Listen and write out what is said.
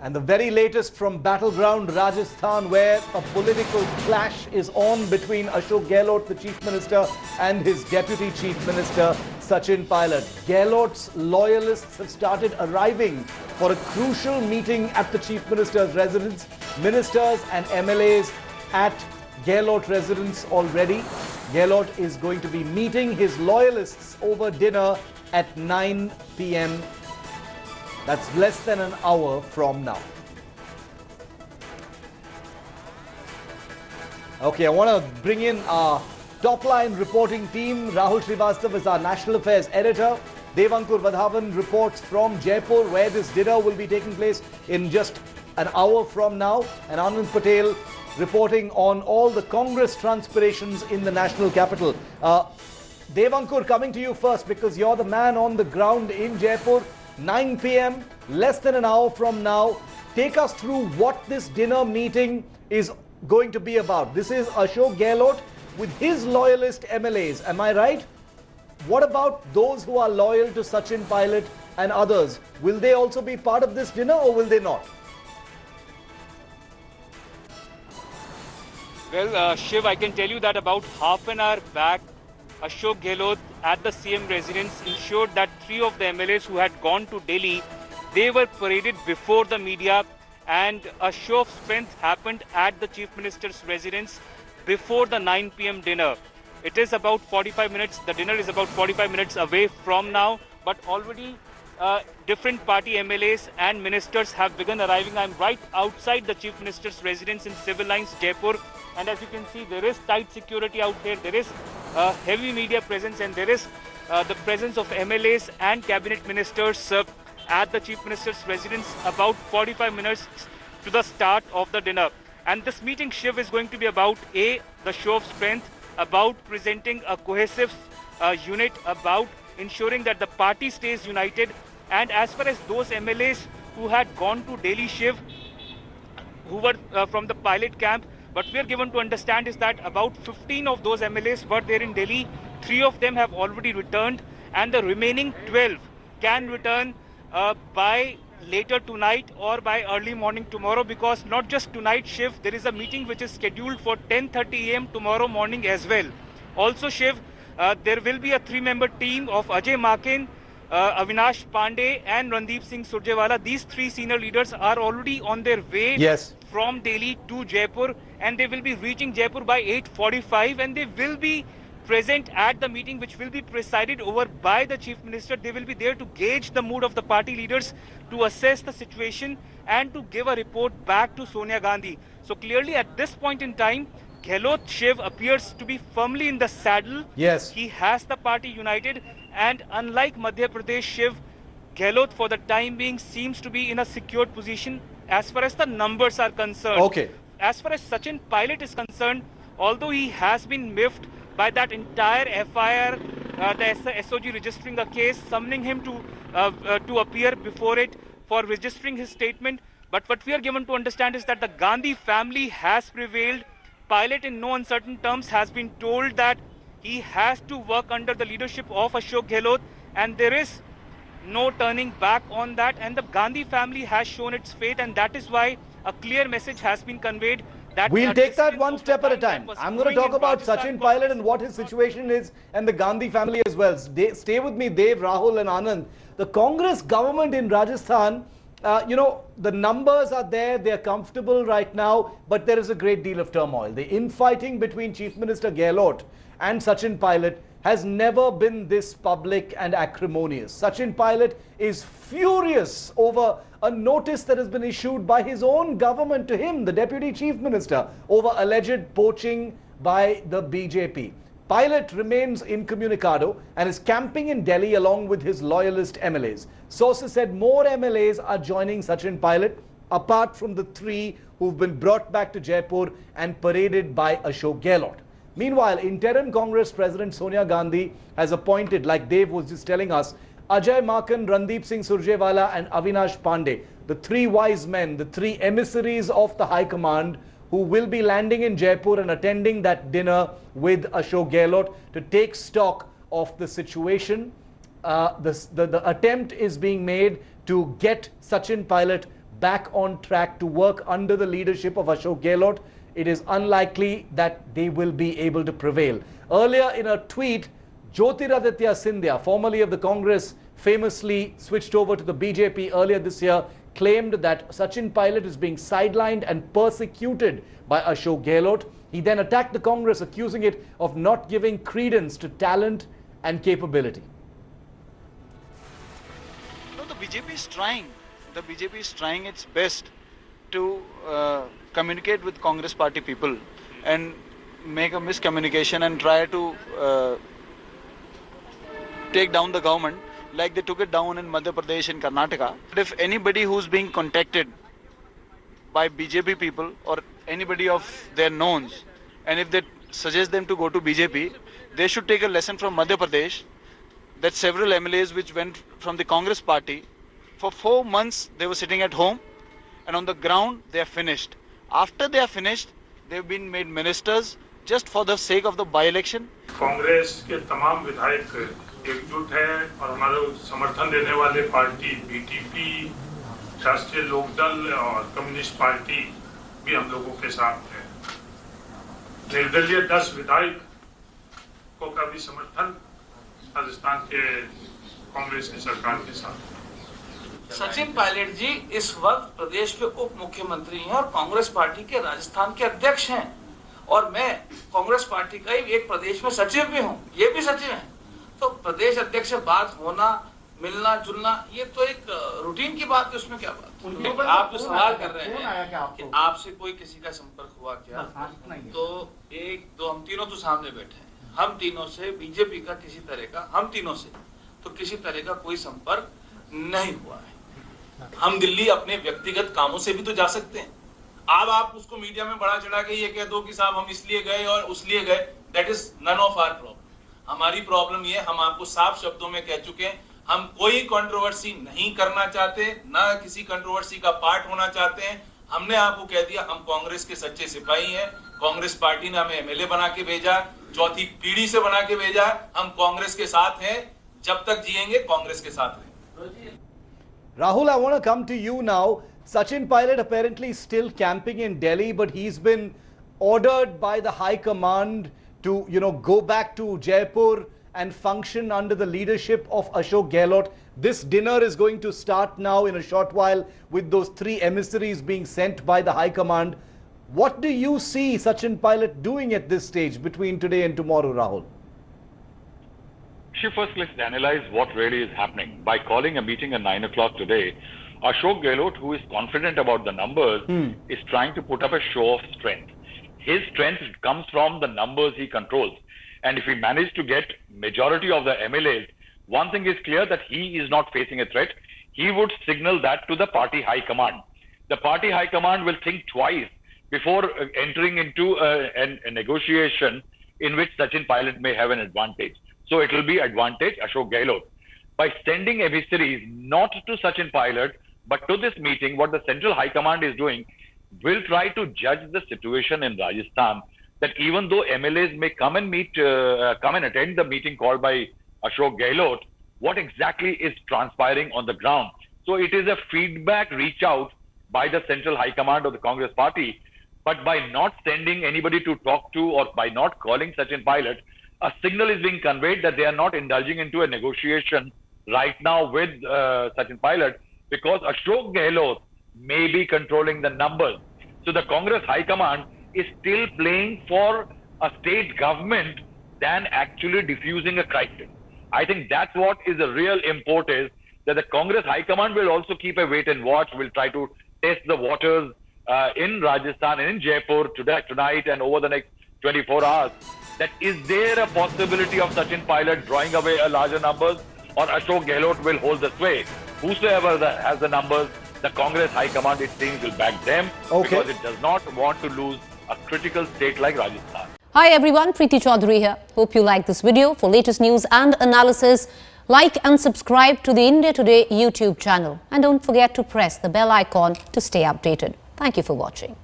And the very latest from battleground Rajasthan, where a political clash is on between Ashok Gehlot, the Chief Minister, and his Deputy Chief Minister, Sachin Pilot. Gehlot's loyalists have started arriving for a crucial meeting at the Chief Minister's residence. Ministers and MLAs at Gehlot residence already. Gehlot is going to be meeting his loyalists over dinner at 9 p.m. That's less than an hour from now. Okay, I want to bring in our top-line reporting team. Rahul Srivastav is our National Affairs editor. Devankur Vadhavan reports from Jaipur, where this dinner will be taking place in just an hour from now. And Anand Patel reporting on all the Congress transpirations in the national capital. Devankur, coming to you first, because you're the man on the ground in Jaipur. 9 p.m., less than an hour from now. Take us through what this dinner meeting is going to be about. This is Ashok Gehlot with his loyalist MLAs. Am I right? What about those who are loyal to Sachin Pilot and others? Will they also be part of this dinner, or will they not? Well, Shiv, I can tell you that about half an hour back, Ashok Gehlot at the CM residence ensured that 3 of the MLAs who had gone to Delhi, they were paraded before the media, and a show of strength happened at the Chief Minister's residence before the 9 p.m. dinner. It is about 45 minutes, the dinner is about 45 minutes away from now, but already different party MLAs and ministers have begun arriving. I'm right outside the Chief Minister's residence in Civil Lines, Jaipur, and as you can see, there is tight security out here. There is heavy media presence, and there is the presence of MLAs and cabinet ministers at the Chief Minister's residence about 45 minutes to the start of the dinner. And this meeting, Shiv, is going to be about the show of strength, about presenting a cohesive unit, about ensuring that the party stays united. And as far as those MLAs who had gone to Delhi, Shiv, who were from the Pilot camp, what we are given to understand is that about 15 of those MLAs were there in Delhi. 3 of them have already returned, and the remaining 12 can return by later tonight or by early morning tomorrow, because not just tonight, Shiv, there is a meeting which is scheduled for 10:30 a.m. tomorrow morning as well. Also, Shiv, there will be a 3-member team of Ajay Maken, Avinash Pandey and Randeep Singh Surjewala. These 3 senior leaders are already on their way from Delhi to Jaipur, and they will be reaching Jaipur by 8:45, and they will be present at the meeting, which will be presided over by the Chief Minister. They will be there to gauge the mood of the party leaders, to assess the situation and to give a report back to Sonia Gandhi. So clearly at this point in time, Gehlot, Shiv, appears to be firmly in the saddle. Yes. He has the party united, and unlike Madhya Pradesh, Shiv, Gehlot for the time being seems to be in a secured position as far as the numbers are concerned. Okay. As far as Sachin Pilot is concerned, although he has been miffed by that entire FIR, the SOG registering a case, summoning him to appear before it for registering his statement. But what we are given to understand is that the Gandhi family has prevailed. Pilot, in no uncertain terms, has been told that he has to work under the leadership of Ashok Gehlot, and there is no turning back on that. And the Gandhi family has shown its faith, and that is why a clear message has been conveyed. We'll take that one step at a time. I'm going to talk about Sachin Pilot and what his situation is, and the Gandhi family as well. Stay with me, Dev, Rahul and Anand. The Congress government in Rajasthan, the numbers are there, they're comfortable right now, but there is a great deal of turmoil. The infighting between Chief Minister Gehlot and Sachin Pilot has never been this public and acrimonious. Sachin Pilot is furious over a notice that has been issued by his own government to him, the Deputy Chief Minister, over alleged poaching by the BJP. Pilot remains incommunicado and is camping in Delhi along with his loyalist MLAs. Sources said more MLAs are joining Sachin Pilot, apart from the 3 who've been brought back to Jaipur and paraded by Ashok Gehlot. Meanwhile, interim Congress President Sonia Gandhi has appointed, like Dave was just telling us, Ajay Maken, Randeep Singh Surjewala and Avinash Pandey, the 3 wise men, the 3 emissaries of the High Command, who will be landing in Jaipur and attending that dinner with Ashok Gehlot to take stock of the situation. The attempt is being made to get Sachin Pilot back on track to work under the leadership of Ashok Gehlot, it is unlikely that they will be able to prevail. Earlier in a tweet, Jyotiraditya Scindia, formerly of the Congress, famously switched over to the BJP earlier this year, claimed that Sachin Pilot is being sidelined and persecuted by Ashok Gehlot. He then attacked the Congress, accusing it of not giving credence to talent and capability. No, the BJP is trying. The BJP is trying its best to communicate with Congress party people and make a miscommunication and try to take down the government like they took it down in Madhya Pradesh and Karnataka. But if anybody who's being contacted by BJP people or anybody of their knowns, and if they suggest them to go to BJP, they should take a lesson from Madhya Pradesh that several MLAs which went from the Congress party, for 4 months they were sitting at home and on the ground they are finished. After they are finished, they've been made ministers just for the sake of the by-election. Congress के तमाम विधायक एकजुट हैं और हमारे समर्थन देने वाले पार्टी बीटीपी, राष्ट्रीय लोकदल और कम्युनिस्ट पार्टी भी हम लोगों के साथ हैं। निर्दलीय 10 विधायक को का भी समर्थन राजस्थान के कांग्रेस की सरकार के साथ। सचिन पायलट जी इस वक्त प्रदेश के उप मुख्यमंत्री हैं और कांग्रेस पार्टी के राजस्थान के अध्यक्ष हैं, और मैं कांग्रेस पार्टी का ही एक प्रदेश में सचिव भी हूं, ये भी सचिव हैं। तो प्रदेश अध्यक्ष से बात होना, मिलना जुलना, ये तो एक रूटीन की बात है, उसमें क्या बात। आप जो सवाल कर रहे हैं कि आपसे कोई किसी का संपर्क हुआ क्या, तो एक दो, हम तीनों तो सामने बैठे हैं, हम तीनों से बीजेपी का किसी तरह का, हम तीनों से तो किसी तरह का कोई संपर्क नहीं हुआ है। हम दिल्ली अपने व्यक्तिगत कामों से भी तो जा सकते हैं। अब आप उसको मीडिया में बड़ा चढ़ा के ये कह दो कि साहब हम इसलिए गए और उसलिए गए, that is none of our problem. हमारी प्रॉब्लम ये, हम आपको साफ शब्दों में कह चुके हैं, हम कोई कंट्रोवर्सी नहीं करना चाहते, ना किसी कंट्रोवर्सी का पार्ट होना चाहते हैं। हमने आपको कह दिया हम कांग्रेस के सच्चे सिपाही हैं, कांग्रेस पार्टी ने हमें एमएलए बना के भेजा, चौथी पीढ़ी से बना के भेजा, हम कांग्रेस के साथ हैं, जब तक जिएंगे कांग्रेस के साथ रहेंगे। Rahul, I want to come to you now. Sachin Pilot apparently still camping in Delhi, but he's been ordered by the High Command to, go back to Jaipur and function under the leadership of Ashok Gehlot. This dinner is going to start now in a short while with those 3 emissaries being sent by the High Command. What do you see Sachin Pilot doing at this stage between today and tomorrow, Rahul? First, let's analyze what really is happening. By calling a meeting at 9 o'clock today, Ashok Gehlot, who is confident about the numbers, is trying to put up a show of strength. His strength comes from the numbers he controls. And if he managed to get majority of the MLAs, one thing is clear, that he is not facing a threat. He would signal that to the party high command. The party high command will think twice before entering into a negotiation in which Sachin Pilot may have an advantage. So it will be advantage Ashok Gehlot. By sending emissaries not to Sachin Pilot but to this meeting, what the Central High Command is doing will try to judge the situation in Rajasthan, that even though MLAs may come and attend the meeting called by Ashok Gehlot, what exactly is transpiring on the ground. So it is a feedback reach out by the Central High Command of the Congress Party, but by not sending anybody to talk to or by not calling Sachin Pilot, a signal is being conveyed that they are not indulging into a negotiation right now with Sachin Pilot, because Ashok Gehlot may be controlling the numbers. So the Congress High Command is still playing for a state government than actually diffusing a crisis. I think that's what is the real import, is that the Congress High Command will also keep a wait and watch, will try to test the waters in Rajasthan and in Jaipur tonight and over the next 24 hours. That is there a possibility of Sachin Pilot drawing away a larger numbers, or Ashok Gehlot will hold the sway? Whosoever has the numbers, the Congress High Command, it seems, will back them, because it does not want to lose a critical state like Rajasthan. Hi everyone, Preeti Chaudhary here. Hope you like this video. For latest news and analysis, like and subscribe to the India Today YouTube channel. And don't forget to press the bell icon to stay updated. Thank you for watching.